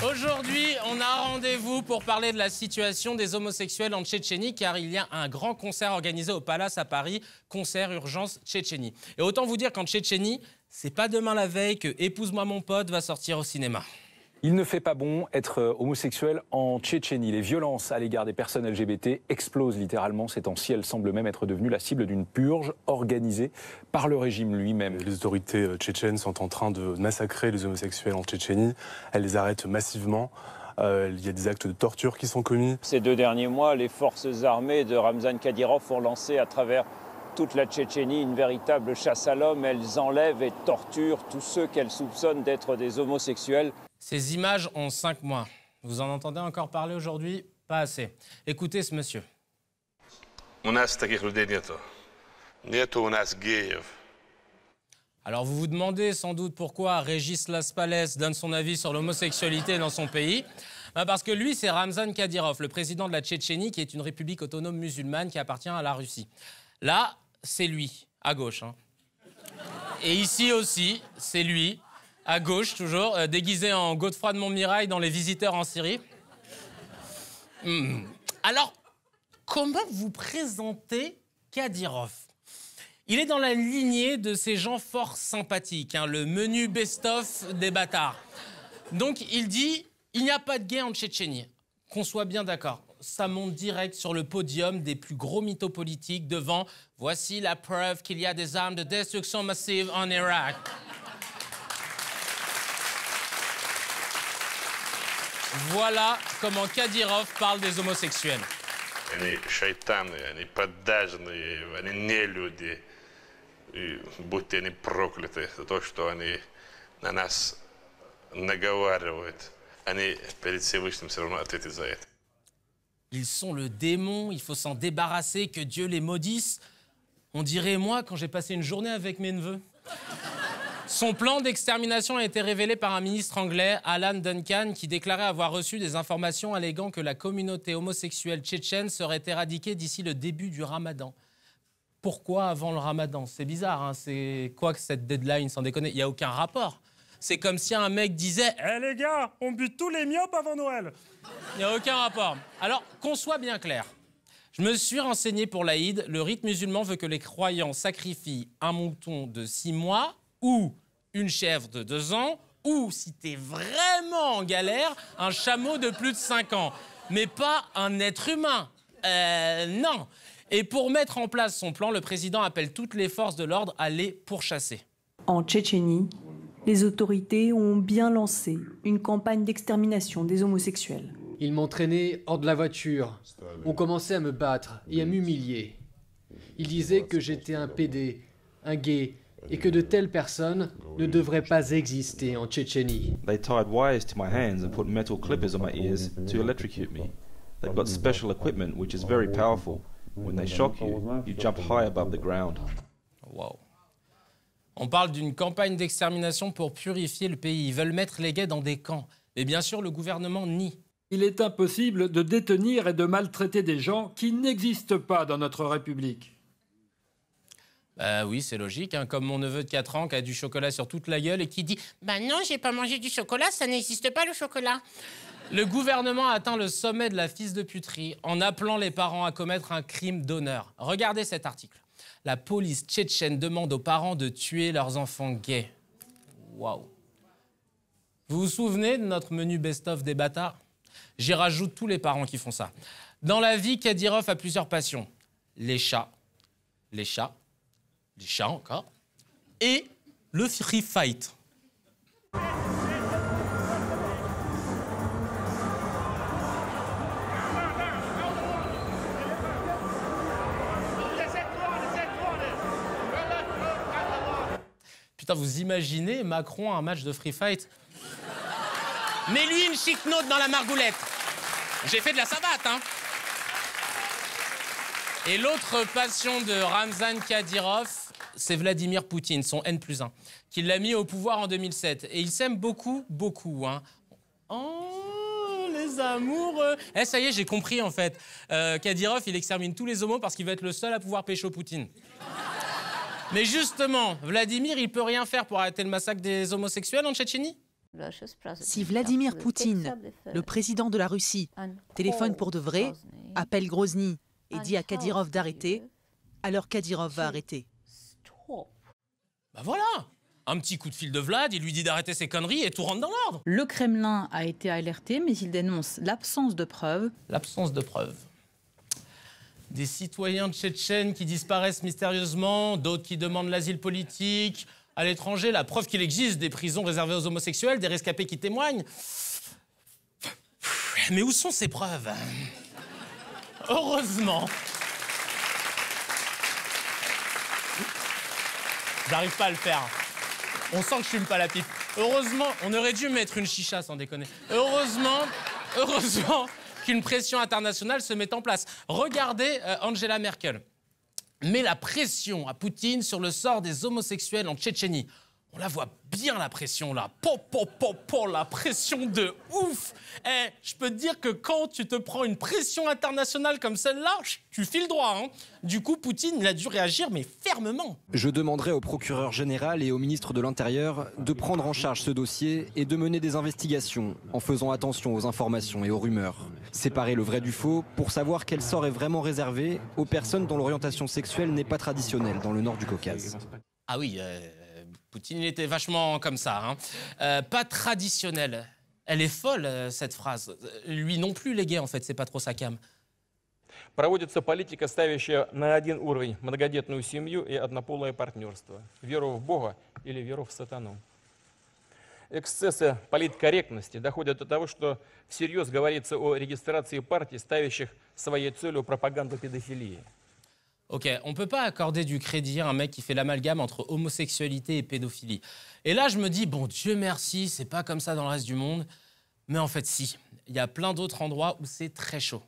Aujourd'hui, on a rendez-vous pour parler de la situation des homosexuels en Tchétchénie, car il y a un grand concert organisé au Palace à Paris, concert Urgence Tchétchénie. Et autant vous dire qu'en Tchétchénie, c'est pas demain la veille que Épouse-moi mon pote va sortir au cinéma. Il ne fait pas bon être homosexuel en Tchétchénie. Les violences à l'égard des personnes LGBT explosent littéralement ces temps-ci. Elles semblent même être devenues la cible d'une purge organisée par le régime lui-même. Les autorités tchétchènes sont en train de massacrer les homosexuels en Tchétchénie. Elles les arrêtent massivement. Il y a des actes de torture qui sont commis. Ces 2 derniers mois, les forces armées de Ramzan Kadyrov ont lancé à travers toute la Tchétchénie une véritable chasse à l'homme. Elles enlèvent et torturent tous ceux qu'elles soupçonnent d'être des homosexuels. Ces images ont 5 mois. Vous en entendez encore parler aujourd'hui? Pas assez. Écoutez ce monsieur. Alors vous vous demandez sans doute pourquoi Régis Laspalès donne son avis sur l'homosexualité dans son pays. Parce que lui, c'est Ramzan Kadyrov, le président de la Tchétchénie, qui est une république autonome musulmane qui appartient à la Russie. Là, c'est lui, à gauche. Et ici aussi, c'est lui, à gauche toujours, déguisé en Godefroy de Montmirail dans Les Visiteurs en Syrie. Alors, comment vous présentez Kadyrov? Il est dans la lignée de ces gens fort sympathiques, le menu best-of des bâtards. Donc il dit, il n'y a pas de gay en Tchétchénie. Qu'on soit bien d'accord, ça monte direct sur le podium des plus gros mythos politiques devant « Voici la preuve qu'il y a des armes de destruction massive en Irak ». Voilà comment Kadyrov parle des homosexuels. Они шайтаны, они поддажные, они нелюди. И будьте они прокляты за то, что они на нас наговаривают. Они перед Всевышним все равно ответят за это. Ils sont le démon, il faut s'en débarrasser, que Dieu les maudisse. On dirait moi quand j'ai passé une journée avec mes neveux. Son plan d'extermination a été révélé par un ministre anglais, Alan Duncan, qui déclarait avoir reçu des informations alléguant que la communauté homosexuelle tchétchène serait éradiquée d'ici le début du ramadan. Pourquoi avant le ramadan? C'est bizarre, c'est quoi que cette deadline, sans déconner? Il n'y a aucun rapport. C'est comme si un mec disait « Eh les gars, on bute tous les myopes avant Noël !» Il n'y a aucun rapport. Alors, qu'on soit bien clair. Je me suis renseigné pour l'Aïd. Le rite musulman veut que les croyants sacrifient un mouton de 6 mois ou une chèvre de 2 ans, ou, si t'es vraiment en galère, un chameau de plus de 5 ans. Mais pas un être humain. Non. Et pour mettre en place son plan, le président appelle toutes les forces de l'ordre à les pourchasser. En Tchétchénie, les autorités ont bien lancé une campagne d'extermination des homosexuels. Ils m'ont traîné hors de la voiture, ont commencé à me battre et à m'humilier. Ils disaient que j'étais un pédé, un gay, et que de telles personnes ne devraient pas exister en Tchétchénie. They tied wires to my hands and put metal clippers on my ears to electrocute me. They've got special equipment which is very powerful. When they shock you, you jump high above the ground. Wow. On parle d'une campagne d'extermination pour purifier le pays. Ils veulent mettre les gays dans des camps. Mais bien sûr, le gouvernement nie. Il est impossible de détenir et de maltraiter des gens qui n'existent pas dans notre République. Oui, c'est logique, comme mon neveu de 4 ans qui a du chocolat sur toute la gueule et qui dit « Bah non, j'ai pas mangé du chocolat, ça n'existe pas le chocolat ». Le gouvernement a atteint le sommet de la fils de puterie en appelant les parents à commettre un crime d'honneur. Regardez cet article. La police tchétchène demande aux parents de tuer leurs enfants gays. Waouh. Vous vous souvenez de notre menu best-of des bâtards? J'y rajoute tous les parents qui font ça. Dans la vie, Kadyrov a plusieurs passions. Les chats encore, et le free fight. Putain, vous imaginez Macron à un match de free fight? Mais lui, une chic note dans la margoulette. J'ai fait de la savate, Et l'autre passion de Ramzan Kadyrov, c'est Vladimir Poutine, son N+1, qui l'a mis au pouvoir en 2007. Et ils s'aiment beaucoup, beaucoup. Oh, les amoureux. Ça y est, j'ai compris, en fait. Kadyrov, il extermine tous les homos parce qu'il va être le seul à pouvoir pécho Poutine. Mais justement, Vladimir, il peut rien faire pour arrêter le massacre des homosexuels en Tchétchénie? Si Vladimir Poutine, le président de la Russie, téléphone pour de vrai, appelle Grozny et dit à Kadyrov d'arrêter, alors Kadyrov va arrêter. Bah voilà, un petit coup de fil de Vlad, il lui dit d'arrêter ses conneries et tout rentre dans l'ordre. Le Kremlin a été alerté, mais il dénonce l'absence de preuves. L'absence de preuves. Des citoyens tchétchènes qui disparaissent mystérieusement, d'autres qui demandent l'asile politique. À l'étranger, la preuve qu'il existe des prisons réservées aux homosexuels, des rescapés qui témoignent. Mais où sont ces preuves? Heureusement. J'arrive pas à le faire. On sent que je fume pas la pipe. Heureusement, on aurait dû mettre une chicha sans déconner. Heureusement qu'une pression internationale se met en place. Regardez Angela Merkel. Met la pression à Poutine sur le sort des homosexuels en Tchétchénie. On la voit bien, la pression, là. La pression de ouf. Je peux te dire que quand tu te prends une pression internationale comme celle-là, tu files droit, hein. Du coup, Poutine, il a dû réagir, mais fermement. Je demanderai au procureur général et au ministre de l'Intérieur de prendre en charge ce dossier et de mener des investigations en faisant attention aux informations et aux rumeurs. Séparer le vrai du faux pour savoir quel sort est vraiment réservé aux personnes dont l'orientation sexuelle n'est pas traditionnelle dans le nord du Caucase. Ah oui, Poutine, il était vachement comme ça, hein. Pas traditionnel. Elle est folle, cette phrase. Lui non plus, les gays, en fait, c'est pas trop sa cam. Проводится политика, ставящая на один уровень многодетную семью и однополое партнерство. Веру в Бога или веру в сатану. Эксцессы политкорректности доходят до того, что всерьез говорится о регистрации партий, ставящих своей целью пропаганду педофилии. Ok, on peut pas accorder du crédit à un mec qui fait l'amalgame entre homosexualité et pédophilie. Et là, je me dis, bon, Dieu merci, c'est pas comme ça dans le reste du monde. Mais en fait, si. Il y a plein d'autres endroits où c'est très chaud.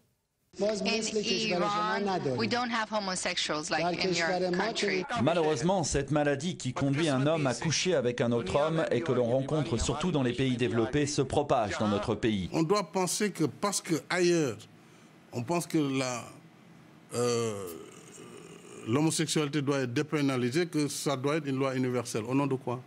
Malheureusement, cette maladie qui conduit un homme à coucher avec un autre homme et que l'on rencontre surtout dans les pays développés se propage dans notre pays. On doit penser que parce qu'ailleurs, on pense que l'homosexualité doit être dépénalisée, que ça doit être une loi universelle. Au nom de quoi?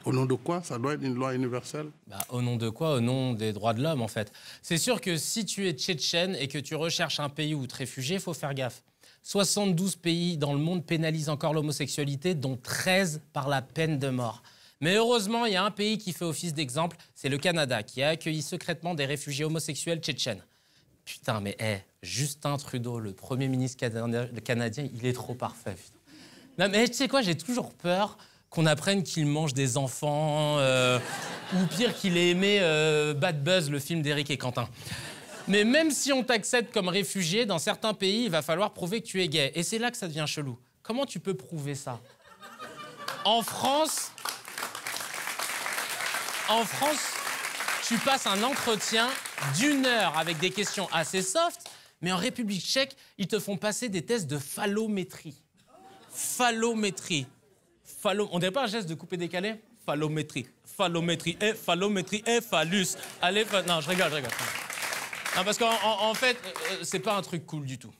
Au nom de quoi ça doit être une loi universelle? Au nom de quoi? Au nom des droits de l'homme, en fait. C'est sûr que si tu es tchétchène et que tu recherches un pays où te réfugier, il faut faire gaffe. 72 pays dans le monde pénalisent encore l'homosexualité, dont 13 par la peine de mort. Mais heureusement, il y a un pays qui fait office d'exemple, c'est le Canada, qui a accueilli secrètement des réfugiés homosexuels tchétchènes. Putain, mais Justin Trudeau, le Premier ministre canadien, il est trop parfait. Putain. Non, mais tu sais quoi, j'ai toujours peur qu'on apprenne qu'il mange des enfants, ou pire qu'il ait aimé Bad Buzz, le film d'Éric et Quentin. Mais même si on t'accepte comme réfugié, dans certains pays, il va falloir prouver que tu es gay. Et c'est là que ça devient chelou. Comment tu peux prouver ça? En France, tu passes un entretien d'1 heure avec des questions assez soft, mais en République tchèque, ils te font passer des tests de phallométrie. Phallométrie. On dirait pas un geste de couper-décalé? Phallométrie. Phallométrie. Phallométrie. Phallus. Allez, non, je rigole. Non, parce qu'en fait, c'est pas un truc cool du tout.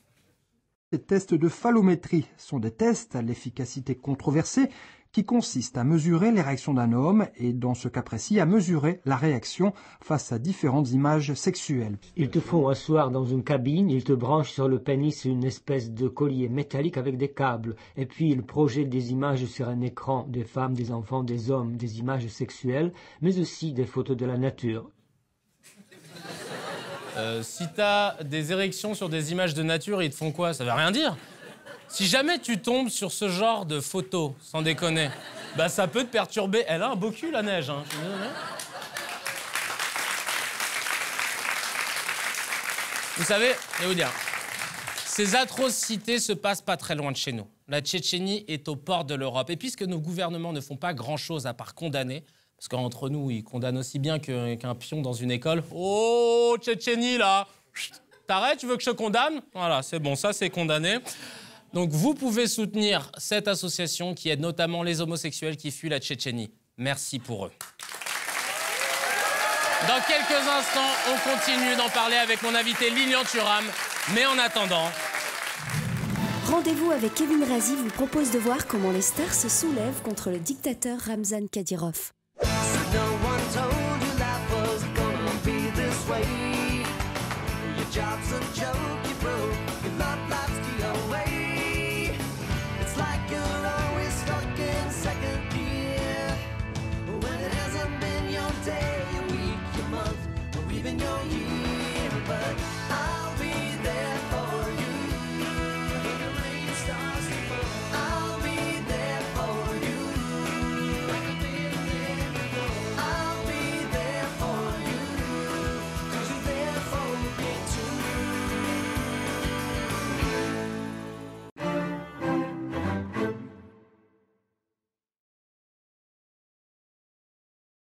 Les tests de phallométrie sont des tests à l'efficacité controversée qui consistent à mesurer les réactions d'un homme et, dans ce cas précis, à mesurer la réaction face à différentes images sexuelles. Ils te font asseoir dans une cabine, ils te branchent sur le pénis une espèce de collier métallique avec des câbles, et puis ils projettent des images sur un écran, des femmes, des enfants, des hommes, des images sexuelles, mais aussi des photos de la nature. Si t'as des érections sur des images de nature, ils te font quoi? Ça veut rien dire. Si jamais tu tombes sur ce genre de photos, sans déconner, ça peut te perturber. Elle a un beau cul, la neige. Hein. Vous savez, je vais vous dire, ces atrocités se passent pas très loin de chez nous. La Tchétchénie est aux portes de l'Europe. Et puisque nos gouvernements ne font pas grand-chose à part condamner, parce qu'entre nous, ils condamnent aussi bien qu'un pion dans une école. Oh, Tchétchénie, là! T'arrêtes, tu veux que je condamne? Voilà, c'est bon, ça, c'est condamné. Donc, vous pouvez soutenir cette association qui aide notamment les homosexuels qui fuient la Tchétchénie. Merci pour eux. Dans quelques instants, on continue d'en parler avec mon invité Lilian Thuram. Mais en attendant... Rendez-vous avec Kevin Razi vous propose de voir comment les stars se soulèvent contre le dictateur Ramzan Kadyrov. No one told jobs and jokes.